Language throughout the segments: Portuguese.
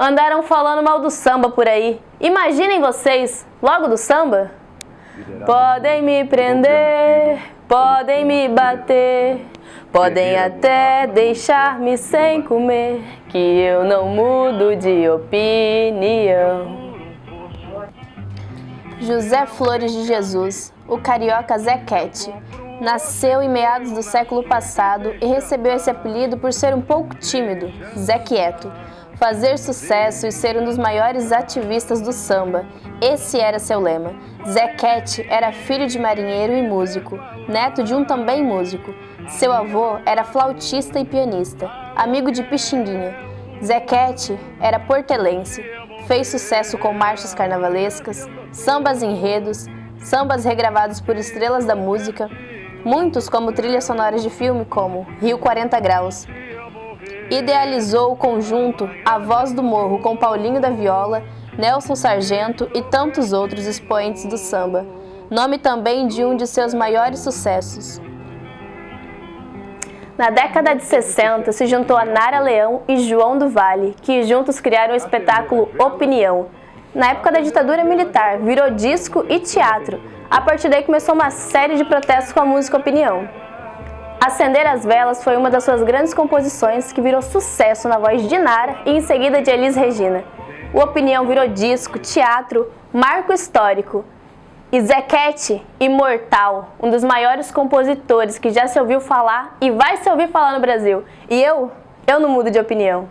Andaram falando mal do samba por aí. Imaginem vocês, logo do samba. Podem me prender, podem me bater, podem até deixar-me sem comer, que eu não mudo de opinião. José Flores de Jesus, o carioca Zequete, nasceu em meados do século passado e recebeu esse apelido por ser um pouco tímido, Zé Quieto, fazer sucesso e ser um dos maiores ativistas do samba. Esse era seu lema. Zequete era filho de marinheiro e músico, neto de um também músico. Seu avô era flautista e pianista, amigo de Pixinguinha. Zequete era portelense, fez sucesso com marchas carnavalescas, sambas enredos, sambas regravados por estrelas da música, muitos como trilhas sonoras de filme como Rio 40 Graus. Idealizou o conjunto A Voz do Morro com Paulinho da Viola, Nelson Sargento e tantos outros expoentes do samba, nome também de um de seus maiores sucessos. Na década de 60, se juntou a Nara Leão e João do Vale, que juntos criaram o espetáculo Opinião. Na época da ditadura militar, virou disco e teatro. A partir daí começou uma série de protestos com a música Opinião. Acender as Velas foi uma das suas grandes composições, que virou sucesso na voz de Nara e em seguida de Elis Regina. O Opinião virou disco, teatro, marco histórico. E Zequete, imortal, um dos maiores compositores que já se ouviu falar e vai se ouvir falar no Brasil. E eu não mudo de opinião.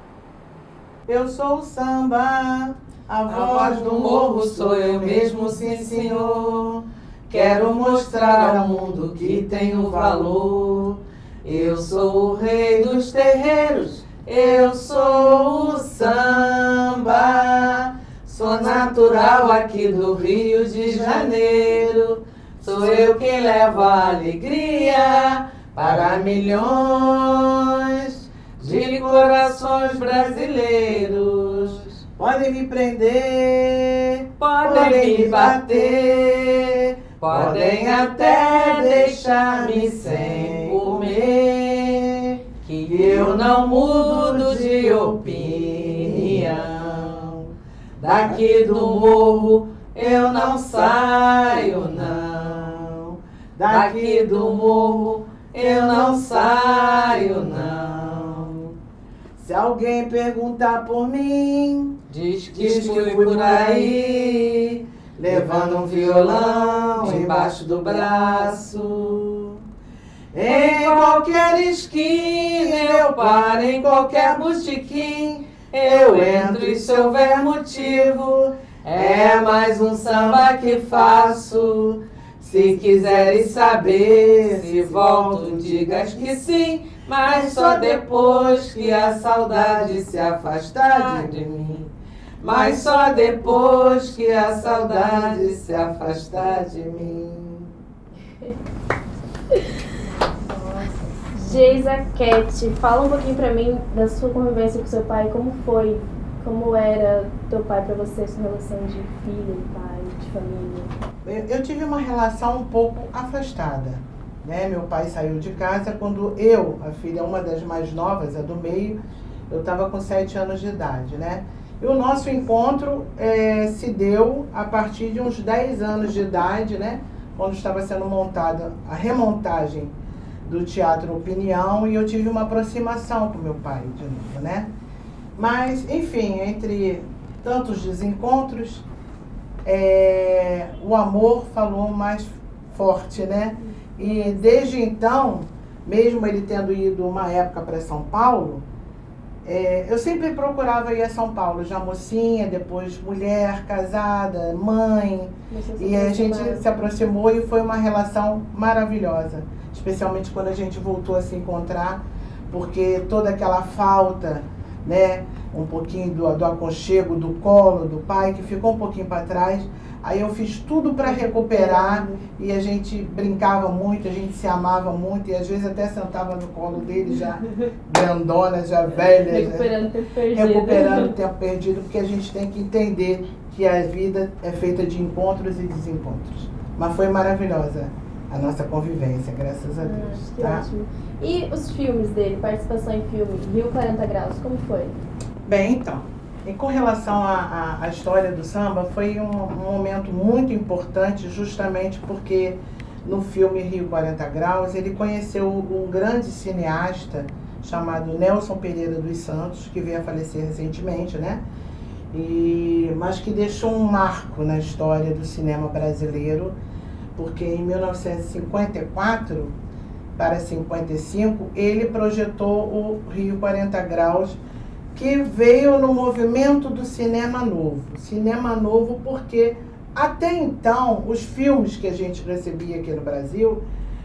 Eu sou o samba, a voz do morro sou eu mesmo, sim senhor. Quero mostrar ao mundo que tenho valor. Eu sou o rei dos terreiros, eu sou o samba. Sou natural aqui do Rio de Janeiro. Sou eu quem leva a alegria para milhões de corações brasileiros. Podem me prender, podem me bater, podem até deixar-me sem comer, que eu não mudo de opinião. Daqui do morro eu não saio, não. Daqui do morro eu não saio, não. Se alguém perguntar por mim, diz que fui por aí, levando um violão embaixo do braço. Em qualquer esquina eu paro, em qualquer botequim eu entro e se houver motivo, é mais um samba que faço. Se quiseres saber se volto, digas que sim, mas só depois que a saudade se afastar de mim. Mas só depois que a saudade se afastar de mim. Zequete, fala um pouquinho pra mim da sua convivência com seu pai, como foi, como era teu pai pra você, sua relação de filho, de pai, de família? Eu tive uma relação um pouco afastada, né? Meu pai saiu de casa quando eu, a filha, uma das mais novas, a do meio, eu estava com 7 anos de idade, né? E o nosso encontro se deu a partir de uns 10 anos de idade, né? Quando estava sendo montada a remontagem do Teatro Opinião, e eu tive uma aproximação com meu pai de novo, né? Mas, enfim, entre tantos desencontros, o amor falou mais forte, né? E desde então, mesmo ele tendo ido uma época para São Paulo, eu sempre procurava ir a São Paulo, já mocinha, depois mulher, casada, mãe, e a gente se aproximou e foi uma relação maravilhosa. Especialmente quando a gente voltou a se encontrar, porque toda aquela falta, né, um pouquinho do aconchego, do colo, do pai, que ficou um pouquinho para trás, aí eu fiz tudo para recuperar, e a gente brincava muito, a gente se amava muito, e às vezes até sentava no colo dele já grandona, já velha, recuperando o tempo perdido. Recuperando o tempo perdido, porque a gente tem que entender que a vida é feita de encontros e desencontros. Mas foi maravilhosa a nossa convivência, graças a Deus. Que tá? ótimo. E os filmes dele, participação em filme, Rio 40 Graus, como foi? Bem, então, E com relação à história do samba, foi um momento muito importante, justamente porque no filme Rio 40 Graus, ele conheceu um grande cineasta chamado Nelson Pereira dos Santos, que veio a falecer recentemente, né? Mas que deixou um marco na história do cinema brasileiro, porque em 1954 para 55, ele projetou o Rio 40 Graus, que veio no movimento do cinema novo. Cinema novo porque, até então, os filmes que a gente recebia aqui no Brasil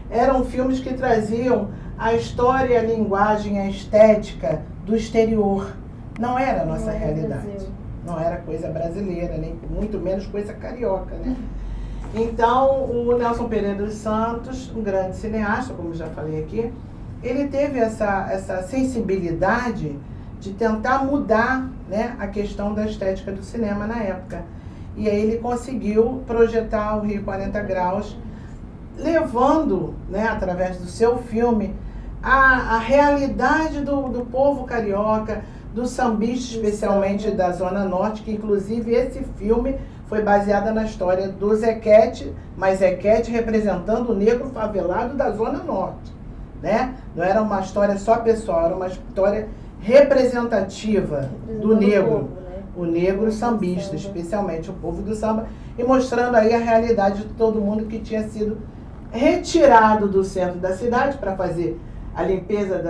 eram filmes que traziam a história, a linguagem, a estética do exterior. Não era a nossa realidade. Brasil. Não era coisa brasileira, nem muito menos coisa carioca, né? Então, o Nelson Pereira dos Santos, um grande cineasta, como já falei aqui, ele teve essa sensibilidade de tentar mudar, né, a questão da estética do cinema na época. E aí ele conseguiu projetar o Rio 40 Graus, levando, né, através do seu filme, a realidade do povo carioca, do sambista, especialmente da Zona Norte, que inclusive esse filme foi baseado na história do Zequete, mas Zequete representando o negro favelado da Zona Norte, né? Não era uma história só pessoal, era uma história representativa do negro, povo, né? O negro sambista, especialmente o povo do samba, e mostrando aí a realidade de todo mundo que tinha sido retirado do centro da cidade para fazer a limpeza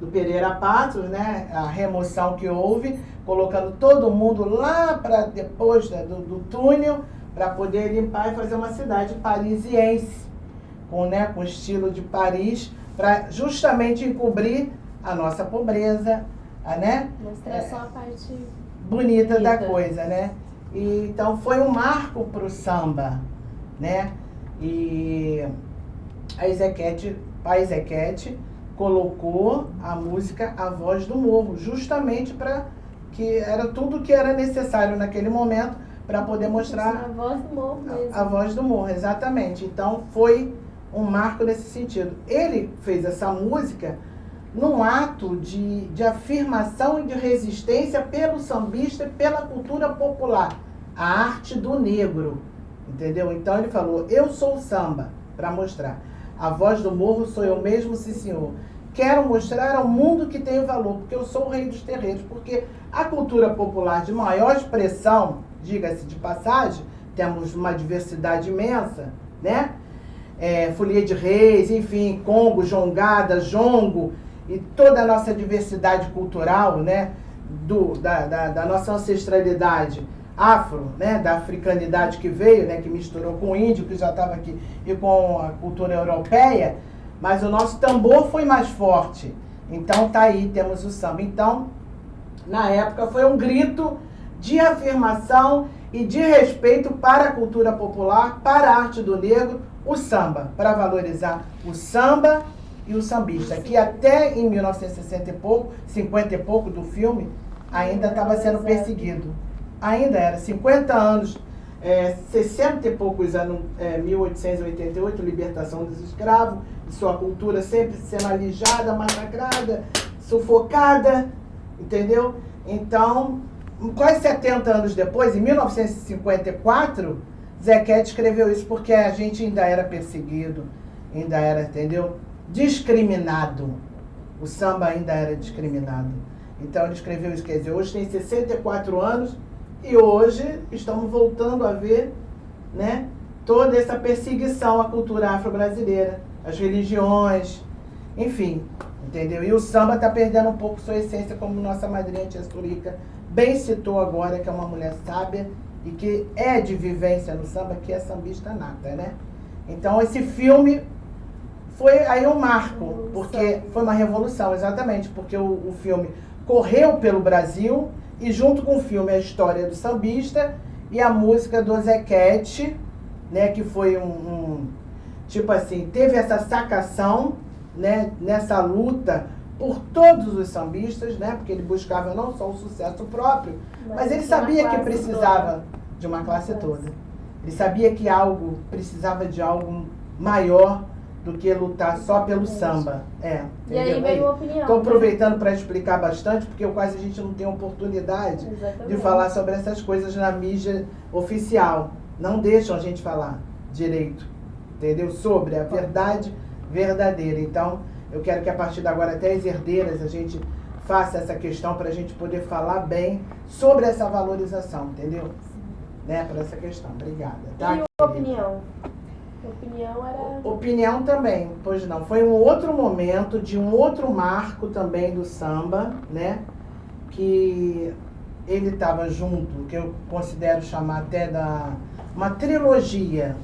do Pereira Passos, né? A remoção que houve, colocando todo mundo lá para depois do túnel, para poder limpar e fazer uma cidade parisiense, com estilo de Paris, para justamente encobrir a nossa pobreza, né? Mostrar só a parte bonita da coisa, né? E, então foi um marco para o samba, né? E a Zequete colocou a música A Voz do Morro, justamente para que era tudo que era necessário naquele momento para poder mostrar a voz do morro mesmo. A voz do morro, exatamente. Então foi um marco nesse sentido. Ele fez essa música num ato de afirmação e de resistência pelo sambista e pela cultura popular, a arte do negro, entendeu? Então ele falou, eu sou o samba, para mostrar. A voz do morro sou eu mesmo, sim senhor. Quero mostrar ao mundo que tenho valor, porque eu sou o rei dos terreiros, porque a cultura popular de maior expressão, diga-se de passagem, temos uma diversidade imensa, né? Folia de Reis, enfim, Congo, Jongada, Jongo, e toda a nossa diversidade cultural, né? Da nossa ancestralidade afro, né? Da africanidade que veio, né? Que misturou com o índio, que já estava aqui, e com a cultura europeia, mas o nosso tambor foi mais forte. Então tá aí, temos o samba. Então, na época, foi um grito de afirmação e de respeito para a cultura popular, para a arte do negro, o samba, para valorizar o samba e o sambista, que até em 1960 e pouco, 50 e pouco do filme, ainda estava sendo perseguido. Ainda era 50 anos, 60 e poucos anos, 1888, libertação dos escravos, sua cultura sempre sendo alijada, massacrada, sufocada, entendeu? Então, quase 70 anos depois, em 1954, Zequete escreveu isso porque a gente ainda era perseguido, ainda era, entendeu? Discriminado. O samba ainda era discriminado. Então ele escreveu isso, quer dizer, hoje tem 64 anos e hoje estamos voltando a ver, né, toda essa perseguição à cultura afro-brasileira, as religiões, enfim, entendeu? E o samba está perdendo um pouco sua essência, como nossa madrinha Tia Surica bem citou agora, que é uma mulher sábia e que é de vivência no samba, que é sambista nata, né? Então esse filme foi aí um marco, porque foi uma revolução, exatamente, porque o filme correu pelo Brasil e junto com o filme a história do sambista e a música do Zequete, né, que foi tipo assim, teve essa sacação, né, nessa luta por todos os sambistas, né, porque ele buscava não só o sucesso próprio, mas ele sabia que precisava de uma classe toda. Ele sabia que algo precisava de algo maior do que lutar só pelo samba. E aí veio a opinião. Estou aproveitando para explicar bastante, porque quase a gente não tem oportunidade de falar sobre essas coisas na mídia oficial. Não deixam a gente falar direito, entendeu? Sobre a verdade verdadeira. Então, eu quero que a partir de agora, até as herdeiras, a gente faça essa questão para a gente poder falar bem sobre essa valorização, entendeu? Né, para essa questão. Obrigada. Tá, e a opinião? Opinião era... Opinião também, pois não. Foi um outro momento, de um outro marco também do samba, né? Que ele estava junto, que eu considero chamar até uma trilogia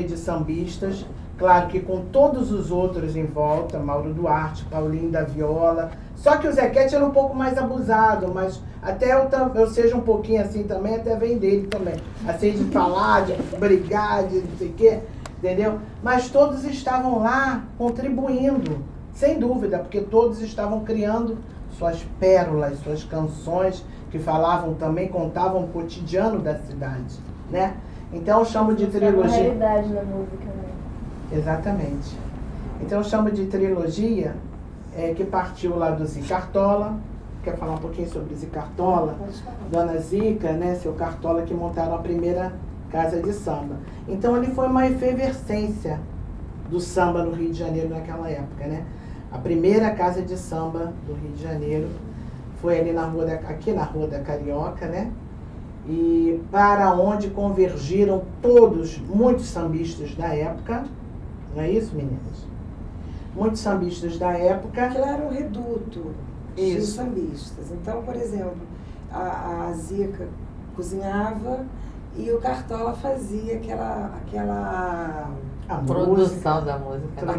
de sambistas, claro que com todos os outros em volta, Mauro Duarte, Paulinho da Viola, só que o Zequete era um pouco mais abusado, mas até eu seja um pouquinho assim também, até vem dele também, assim de falar, de brigar, de não sei o quê, entendeu? Mas todos estavam lá contribuindo, sem dúvida, porque todos estavam criando suas pérolas, suas canções, que falavam também, contavam o cotidiano da cidade, né? Então eu chamo de trilogia... É uma realidade na música, né? Exatamente. Então eu chamo de trilogia, que partiu lá do Zica Cartola. Quer falar um pouquinho sobre Zica Cartola? Dona Zica, né, seu Cartola, que montaram a primeira casa de samba. Então ele foi uma efervescência do samba no Rio de Janeiro naquela época, né? A primeira casa de samba do Rio de Janeiro foi ali aqui na Rua da Carioca, né? E para onde convergiram muitos sambistas da época. Não é isso, meninas? Muitos sambistas da época. Aquilo era um reduto de sambistas. Então, por exemplo, a Zica cozinhava e o Cartola fazia aquela a produção da música.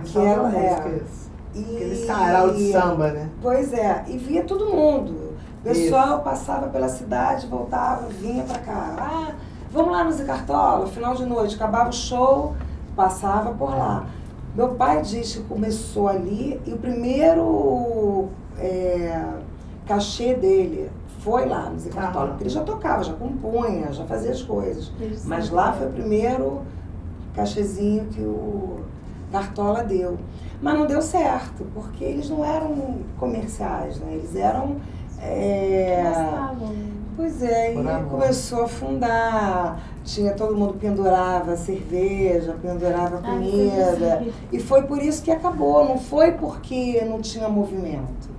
Aquele sarau de samba, né? Pois é, e via todo mundo. O pessoal passava pela cidade, voltava, vinha pra cá. Vamos lá no Zica Cartola, final de noite, acabava o show, passava por lá. Meu pai diz que começou ali e o primeiro cachê dele foi lá no Zica Cartola, porque ele já tocava, já compunha, já fazia as coisas. Mas lá foi o primeiro cachezinho que o Cartola deu. Mas não deu certo, porque eles não eram comerciais, né? Eles eram... Pois é, e começou a afundar, todo mundo pendurava cerveja, pendurava comida, e foi por isso que acabou, não foi porque não tinha movimento.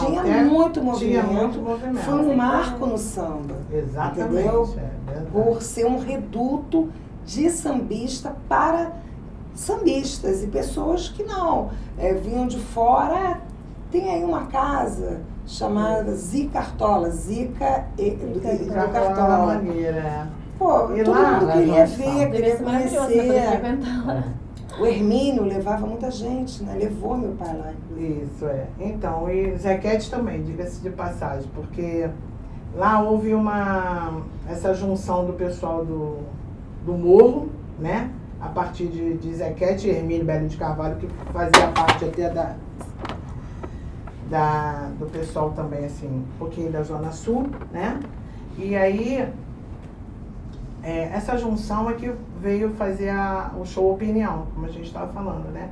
Tinha muito movimento, foi um marco no samba, entendeu? Por ser um reduto de sambista para sambistas e pessoas que não, vinham de fora. Tem aí uma casa chamada Zica Cartola, Zica do Cartola. Pô, todo mundo queria ver, queria conhecer. O Hermínio levava muita gente, né? Levou meu pai lá. Isso, Então, e Zequete também, diga-se de passagem, porque lá houve essa junção do pessoal do Morro, né? A partir de Zequete e Hermínio Belo de Carvalho, que fazia parte até do pessoal também, assim, um pouquinho da Zona Sul, né? E aí, essa junção é que veio fazer o show Opinião, como a gente estava falando, né?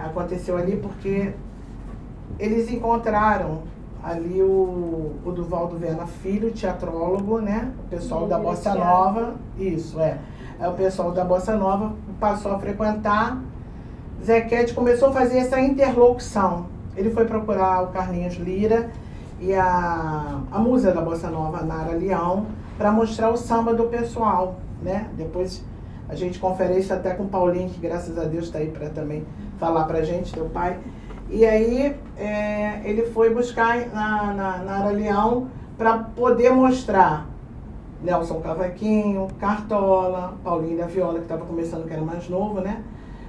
Aconteceu ali porque eles encontraram ali o Duvaldo Viana Filho, teatrólogo, né? O pessoal da Bossa Nova, o pessoal da Bossa Nova passou a frequentar. Zequete começou a fazer essa interlocução. Ele foi procurar o Carlinhos Lira e a musa da Bossa Nova, Nara Leão, para mostrar o samba do pessoal, né? Depois a gente confere isso até com o Paulinho, que graças a Deus está aí para também falar para a gente, teu pai. E aí ele foi buscar na Nara Leão para poder mostrar Nelson Cavaquinho, Cartola, Paulinho da Viola, que estava começando, que era mais novo, né?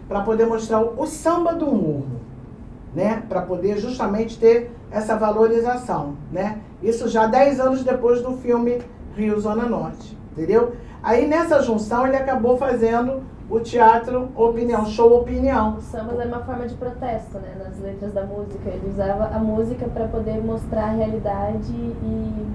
Para poder mostrar o samba do morro, né? Para poder justamente ter essa valorização, né? Isso já 10 anos depois do filme Rio Zona Norte, entendeu? Aí nessa junção ele acabou fazendo o teatro Opinião, show Opinião. O samba era uma forma de protesto, né? Nas letras da música. Ele usava a música para poder mostrar a realidade e...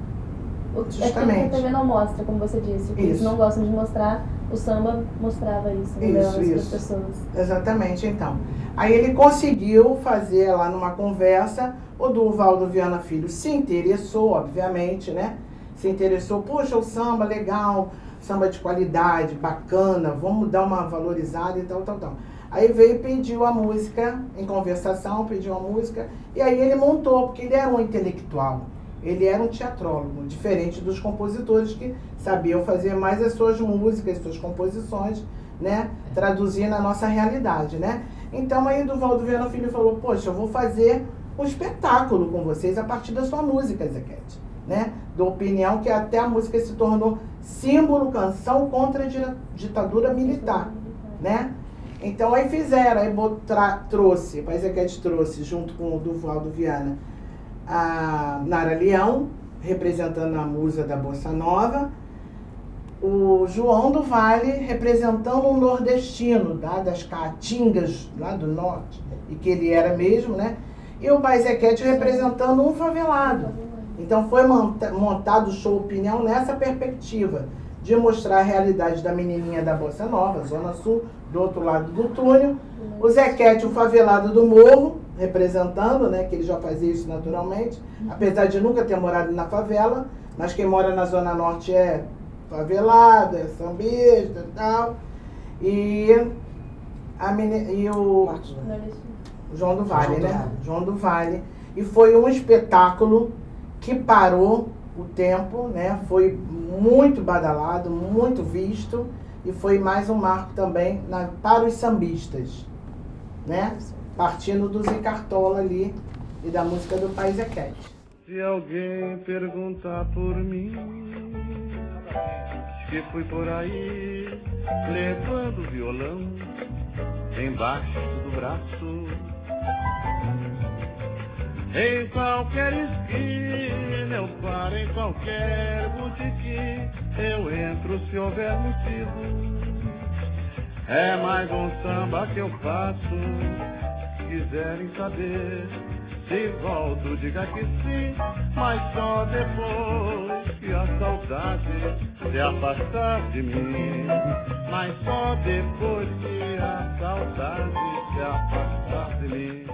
Justamente. É que a TV não mostra, como você disse. O que eles Isso. não gostam de mostrar o samba mostrava isso, né, para as pessoas. Exatamente, então. Aí ele conseguiu fazer lá numa conversa, o Durvaldo Viana Filho se interessou, obviamente, né? Se interessou, poxa, o samba legal, samba de qualidade, bacana, vamos dar uma valorizada e tal. Aí veio e pediu a música, em conversação, pediu a música, e aí ele montou, porque ele era um intelectual, ele era um teatrólogo, diferente dos compositores que sabiam fazer mais as suas músicas, as suas composições, né, traduzir na nossa realidade, né. Então aí o Durvaldo Viana Filho falou, poxa, eu vou fazer um espetáculo com vocês a partir da sua música, Zequete, né, da opinião que até a música se tornou símbolo, canção contra a ditadura militar, né. Então aí fizeram, aí trouxe, o Zequete trouxe, junto com o Durvaldo Viana, a Nara Leão, representando a musa da Bossa Nova, o João do Vale, representando um nordestino, das caatingas, lá do norte, e que ele era mesmo, né? E o Zequete representando um favelado. Então foi montado o show Opinião nessa perspectiva, de mostrar a realidade da menininha da Bossa Nova, Zona Sul, do outro lado do túnel. O Zequete, o favelado do morro, representando, né, que ele já fazia isso naturalmente, apesar de nunca ter morado na favela, mas quem mora na Zona Norte é favelado, é sambista e tal. E o João do Vale, né? João do Vale. E foi um espetáculo que parou o tempo, né? Foi muito badalado, muito visto, e foi mais um marco também para os sambistas, né? Partindo do Zé Cartola ali e da música do Pai Zequete. Se alguém perguntar por mim, que fui por aí levando violão embaixo do braço, em qualquer esquina eu paro, em qualquer boutique eu entro se houver motivo. É mais um samba que eu faço. Se quiserem saber se volto, diga que sim, mas só depois que a saudade se afastar de mim. Mas só depois que a saudade se afastar de mim.